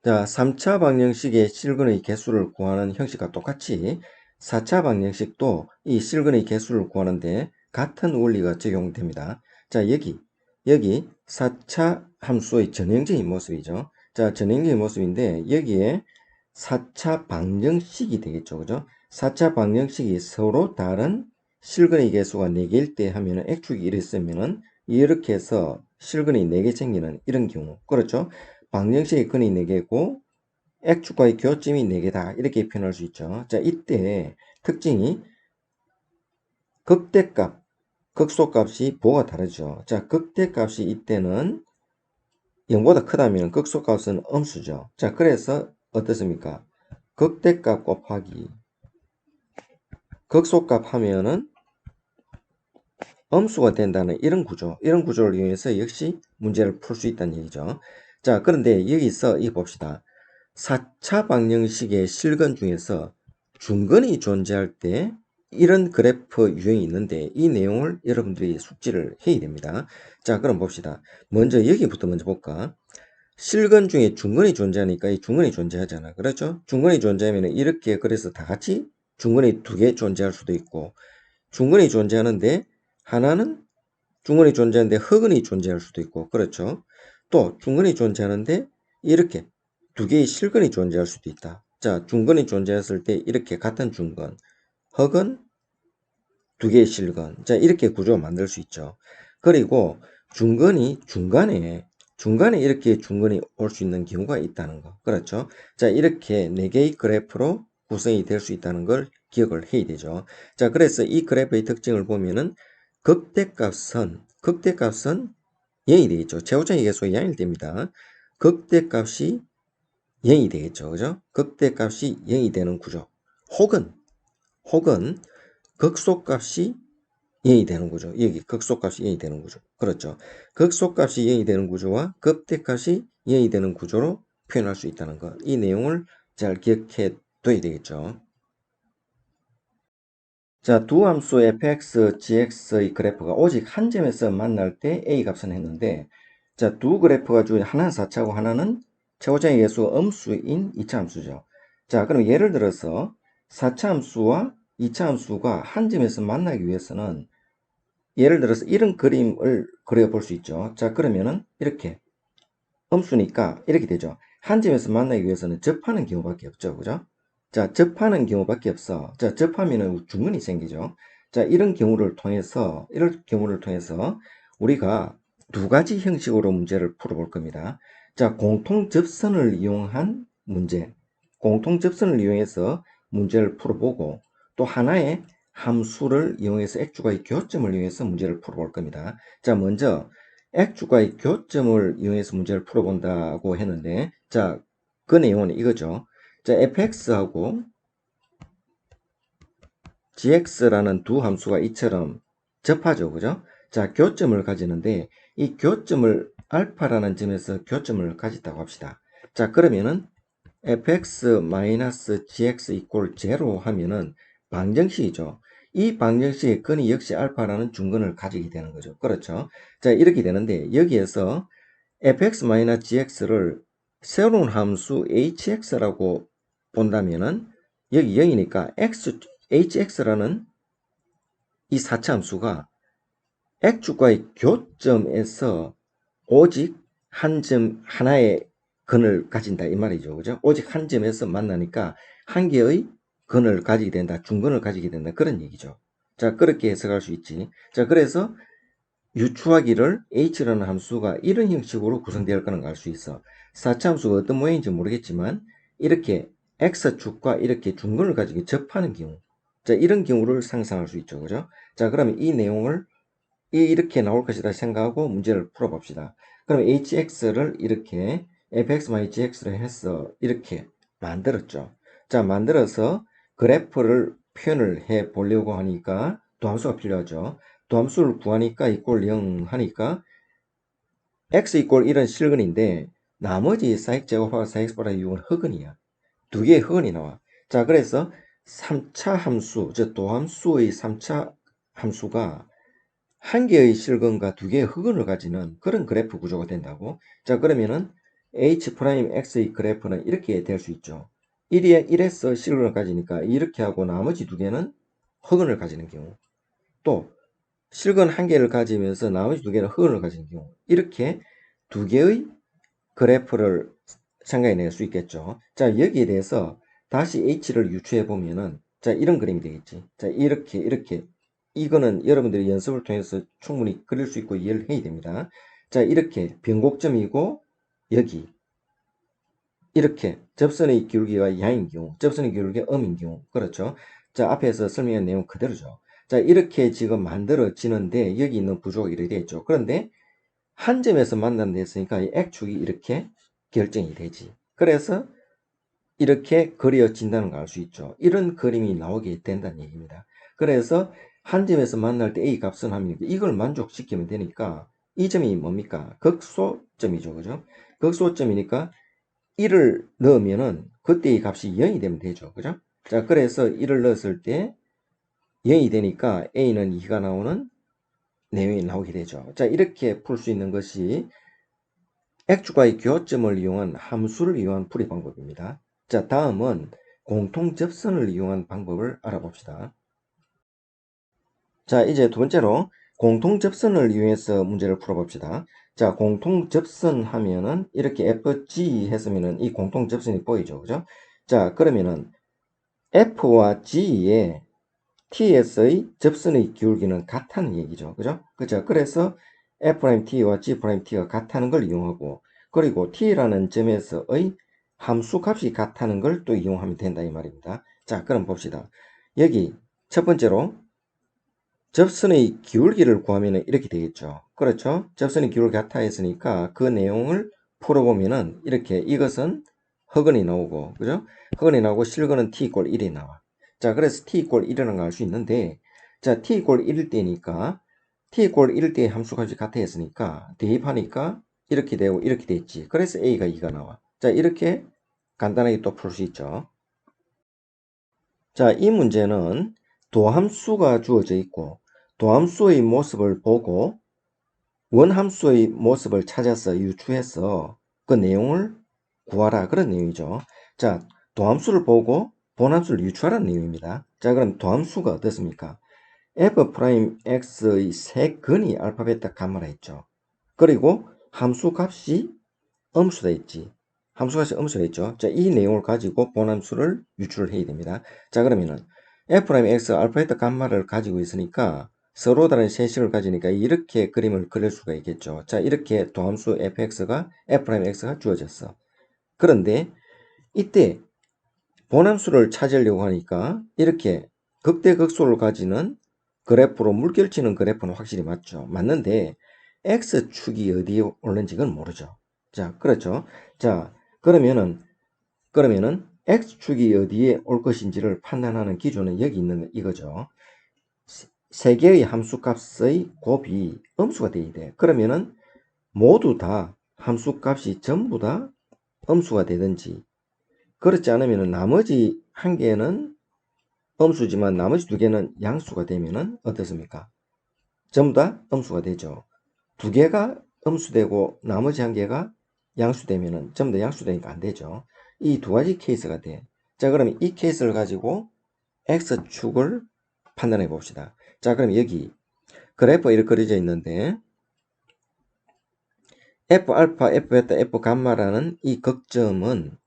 자, 3차 방정식의 실근의 개수를 구하는 형식과 똑같이 4차 방정식도 이 실근의 개수를 구하는데 같은 원리가 적용됩니다. 자, 여기 4차 함수의 전형적인 모습이죠. 자, 전형적인 모습인데 여기에 4차 방정식이 되겠죠. 그죠? 4차 방정식이 서로 다른 실근의 개수가 4개일 때 하면은 x축이 이랬으면은 이렇게 해서 실근이 4개 생기는 이런 경우. 그렇죠? 방정식의 근이 4개고 x축과의 교점이 4개다. 이렇게 표현할 수 있죠. 자, 이때 특징이 극대값, 극소값이 부호가 다르죠. 자, 극대값이 이때는 0보다 크다면 극소값은 음수죠. 자, 그래서 어떻습니까? 극대값 곱하기 극소값 하면은 음수가 된다는 이런 구조를 이용해서 역시 문제를 풀 수 있다는 얘기죠. 자, 그런데 여기서 이 봅시다. 4차 방정식의 실근 중에서 중근이 존재할 때 이런 그래프 유형이 있는데 이 내용을 여러분들이 숙지를 해야 됩니다. 자, 그럼 봅시다. 먼저 여기부터 먼저 볼까? 실근 중에 중근이 존재하니까 이 중근이 존재하잖아. 그렇죠? 중근이 존재하면 이렇게 그래서 다 같이 중근이 2개 존재할 수도 있고 중근이 존재하는데 하나는 중근이 존재하는데 허근이 존재할 수도 있고 그렇죠. 또 중근이 존재하는데 이렇게 2개의 실근이 존재할 수도 있다. 자, 중근이 존재했을 때 이렇게 같은 중근, 허근, 2개의 실근. 자, 이렇게 구조 만들 수 있죠. 그리고 중근이 중간에 이렇게 중근이 올 수 있는 경우가 있다는 거. 그렇죠. 자, 이렇게 4개의 그래프로 구성이 될 수 있다는 걸 기억을 해야 되죠. 자, 그래서 이 그래프의 특징을 보면은 극대값은 0이 되겠죠. 최고점의 개수가 0이 됩니다. 극대값이 0이 되겠죠. 그죠? 극대값이 0이 되는 구조. 혹은 극소값이 0이 되는 구조. 여기 극소값이 0이 되는 구조. 그렇죠. 극소값이 0이 되는 구조와 극대값이 0이 되는 구조로 표현할 수 있다는 것. 이 내용을 잘 기억해 둬야 되겠죠. 자, 두 함수 fx, gx의 그래프가 오직 한 점에서 만날 때 a 값은 했는데, 자, 두 그래프가 중에 하나는 4차고 하나는 최고점의 개수 음수인 2차 함수죠. 자, 그럼 예를 들어서 4차 함수와 2차 함수가 한 점에서 만나기 위해서는 예를 들어서 이런 그림을 그려볼 수 있죠. 자, 그러면은 이렇게 음수니까 이렇게 되죠. 한 점에서 만나기 위해서는 접하는 경우밖에 없죠. 그죠? 자, 접하는 경우밖에 없어. 자, 접하면은 중근이 생기죠. 자, 이런 경우를 통해서 우리가 2가지 형식으로 문제를 풀어볼 겁니다. 자, 공통접선을 이용한 문제. 공통접선을 이용해서 문제를 풀어보고 또 하나의 함수를 이용해서 x축과의 교점을 이용해서 문제를 풀어볼 겁니다. 자, 먼저 x축과의 교점을 이용해서 문제를 풀어본다고 했는데, 자, 그 내용은 이거죠. 자, fx하고 gx라는 두 함수가 이처럼 접하죠. 그죠? 자, 교점을 가지는데, 이 교점을 알파라는 점에서 교점을 가졌다고 합시다. 자, 그러면은 fx-gx equal 0 하면은 방정식이죠. 이 방정식의 근이 역시 알파라는 중근을 가지게 되는 거죠. 그렇죠? 자, 이렇게 되는데 여기에서 fx-gx를 새로운 함수 hx라고 본다면은 여기 0이니까 hx라는 이 4차 함수가 x축과의 교점에서 오직 한 점 하나의 근을 가진다 이 말이죠. 그죠? 오직 한 점에서 만나니까 한 개의 근을 가지게 된다. 중근을 가지게 된다. 그런 얘기죠. 자, 그렇게 해석할 수 있지. 자, 그래서 유추하기를 h라는 함수가 이런 형식으로 구성되어 있는 걸 알 수 있어. 4차 함수가 어떤 모양인지 모르겠지만 이렇게 x축과 이렇게 중근을 가지고 접하는 경우. 자, 이런 경우를 상상할 수 있죠. 그죠? 자, 그러면 이 내용을 이렇게 나올 것이다 생각하고 문제를 풀어봅시다. 그럼 hx를 이렇게 fx-gx를 해서 이렇게 만들었죠. 자, 만들어서 그래프를 표현을 해 보려고 하니까 도함수가 필요하죠. 도함수를 구하니까 이꼴 0 하니까 x 이꼴 이런 실근인데 나머지 4x 제곱하고 4x보다 6은 허근이야. 2개의 허근이 나와. 자, 그래서 3차 함수, 즉 도함수의 3차 함수가 한 개의 실근과 2개의 흑은을 가지는 그런 그래프 구조가 된다고. 자, 그러면은 H'X의 그래프는 이렇게 될 수 있죠. 1에서 실근을 가지니까 이렇게 하고 나머지 두 개는 흑은을 가지는 경우, 또 실근 한 개를 가지면서 나머지 두 개는 흑은을 가지는 경우, 이렇게 두 개의 그래프를 생각해 낼 수 있겠죠. 자, 여기에 대해서 다시 H를 유추해 보면은, 자, 이런 그림이 되겠지. 자, 이렇게. 이거는 여러분들이 연습을 통해서 충분히 그릴 수 있고 이해를 해야 됩니다. 자, 이렇게 변곡점이고, 여기. 이렇게 접선의 기울기가 양인 경우, 접선의 기울기가 음인 경우, 그렇죠. 자, 앞에서 설명한 내용 그대로죠. 자, 이렇게 지금 만들어지는데, 여기 있는 구조가 이렇게 되어 있죠. 그런데 한 점에서 만난다 했으니까 이 X축이 이렇게 결정이 되지. 그래서 이렇게 그려진다는 걸 알 수 있죠. 이런 그림이 나오게 된다는 얘기입니다. 그래서 한 점에서 만날 때 A 값은 합니다. 이걸 만족시키면 되니까 이 점이 뭡니까? 극소점이죠. 그죠? 극소점이니까 1을 넣으면은 그때의 값이 0이 되면 되죠. 그죠? 자, 그래서 1을 넣었을 때 0이 되니까 A는 2가 나오는 내용이 나오게 되죠. 자, 이렇게 풀 수 있는 것이 X축과의 교점을 이용한 함수를 이용한 풀이 방법입니다. 자, 다음은 공통접선을 이용한 방법을 알아봅시다. 자, 이제 두 번째로 공통접선을 이용해서 문제를 풀어봅시다. 자, 공통접선 하면은 이렇게 FG 했으면은 이 공통접선이 보이죠. 그죠? 자, 그러면은 F와 G의 T에서의 접선의 기울기는 같다는 얘기죠. 그죠? 그죠? 그래서 F'T와 G'T가 같다는 걸 이용하고, 그리고 T라는 점에서의 함수 값이 같다는 걸 또 이용하면 된다 이 말입니다. 자, 그럼 봅시다. 여기 첫 번째로 접선의 기울기를 구하면 이렇게 되겠죠. 그렇죠? 접선의 기울기 같아 했으니까 그 내용을 풀어보면은 이렇게 이것은 허근이 나오고, 그죠? 허근이 나오고 실근은 t = 1이 나와. 자, 그래서 t = 1이라는 걸 알 수 있는데, 자, t = 1일 때니까 t = 1일 때 함수값이 같아 했으니까 대입하니까 이렇게 되고 이렇게 됐지. 그래서 a가 2가 나와. 자, 이렇게 간단하게 또 풀 수 있죠. 자, 이 문제는 도함수가 주어져 있고 도함수의 모습을 보고 원함수의 모습을 찾아서 유추해서 그 내용을 구하라, 그런 내용이죠. 자, 도함수를 보고 본함수를 유추하라는 내용입니다. 자, 그럼 도함수가 어떻습니까? f'x의 세근이 알파, 베타, 감마라 했죠. 그리고 함수 값이 음수다 했지. 함수 값이 음수다 했죠. 자, 이 내용을 가지고 본함수를 유추를 해야 됩니다. 자, 그러면은 f'x 알파, 베타, 감마를 가지고 있으니까 서로 다른 세식을 가지니까 이렇게 그림을 그릴 수가 있겠죠. 자, 이렇게 도함수 f'x가 주어졌어. 그런데 이때 본함수를 찾으려고 하니까 이렇게 극대극소를 가지는 그래프로 물결치는 그래프는 확실히 맞죠. 맞는데 x축이 어디에 오는지 그건 모르죠. 자, 그렇죠. 자, 그러면은 x축이 어디에 올 것인지를 판단하는 기준은 여기 있는 이거죠. 세 개의 함수값의 곱이 음수가 돼야 돼. 그러면은 모두 다 함수값이 전부 다 음수가 되든지, 그렇지 않으면 나머지 한 개는 음수지만 나머지 두 개는 양수가 되면은 어떻습니까? 전부 다 음수가 되죠. 두 개가 음수되고 나머지 한 개가 양수되면은 전부 다 양수되니까 안 되죠. 이 두 가지 케이스가 돼. 자, 그러면 이 케이스를 가지고 x축을 판단해 봅시다. 자, 그럼 여기 그래프가 이렇게 그려져 있는데 F알파, F베타, F감마라는 이 극점은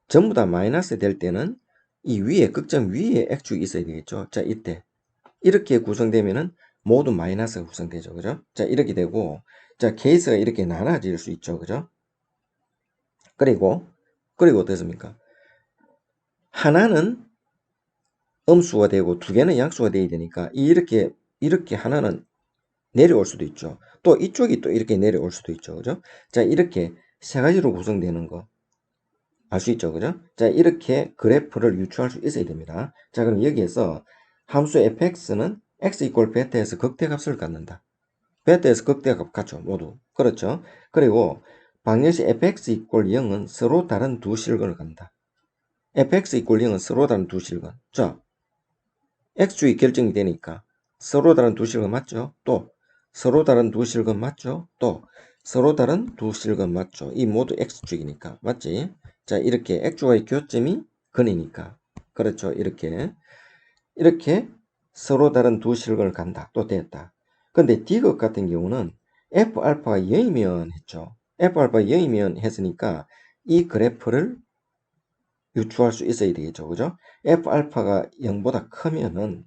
전부 다 마이너스 될 때는 이 위에, 극점 위에 X축이 있어야 되겠죠. 자, 이때 이렇게 구성되면은 모두 마이너스가 구성되죠. 그죠? 자, 이렇게 되고, 자, 케이스가 이렇게 나눠질 수 있죠. 그죠? 그리고 어떻습니까? 하나는 음수가 되고 두 개는 양수가 돼야 되니까 이렇게 하나는 내려올 수도 있죠. 또 이쪽이 또 이렇게 내려올 수도 있죠. 그죠? 자, 이렇게 세 가지로 구성되는 거 알 수 있죠. 그죠? 자, 이렇게 그래프를 유추할 수 있어야 됩니다. 자, 그럼 여기에서 함수 fx는 x = 베타에서 극대값을 갖는다. 베타에서 극대값 같죠. 모두. 그렇죠. 그리고 방정식 fx = 0은 서로 다른 두 실근을 갖는다. fx = 0은 서로 다른 두 실근. 자, x축이 결정이 되니까 서로 다른 두 실근 맞죠? 또 서로 다른 두 실근 맞죠? 또 서로 다른 두 실근 맞죠? 이 모두 x축이니까. 맞지? 자, 이렇게 x축의 교점이 근이니까. 그렇죠? 이렇게 서로 다른 두 실근을 간다. 또 됐다. 근데 D극 같은 경우는 F알파가 0이면 했죠. F알파가 0이면 했으니까 이 그래프를 유추할 수 있어야 되겠죠. 그죠? F알파가 0보다 크면은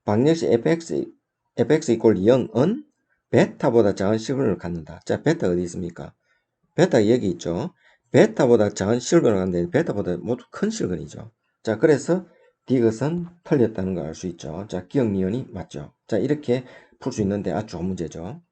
방정식 fx 이꼴 0은 베타보다 작은 실근을 갖는다. 자, 베타 어디 있습니까? 베타 여기 있죠. 베타보다 작은 실근을 갖는데 베타보다 모두 큰 실근이죠. 자, 그래서 디귿은 틀렸다는 걸 알 수 있죠. 자, 기억 니은이 맞죠. 자, 이렇게 풀 수 있는데 아주 좋은 문제죠.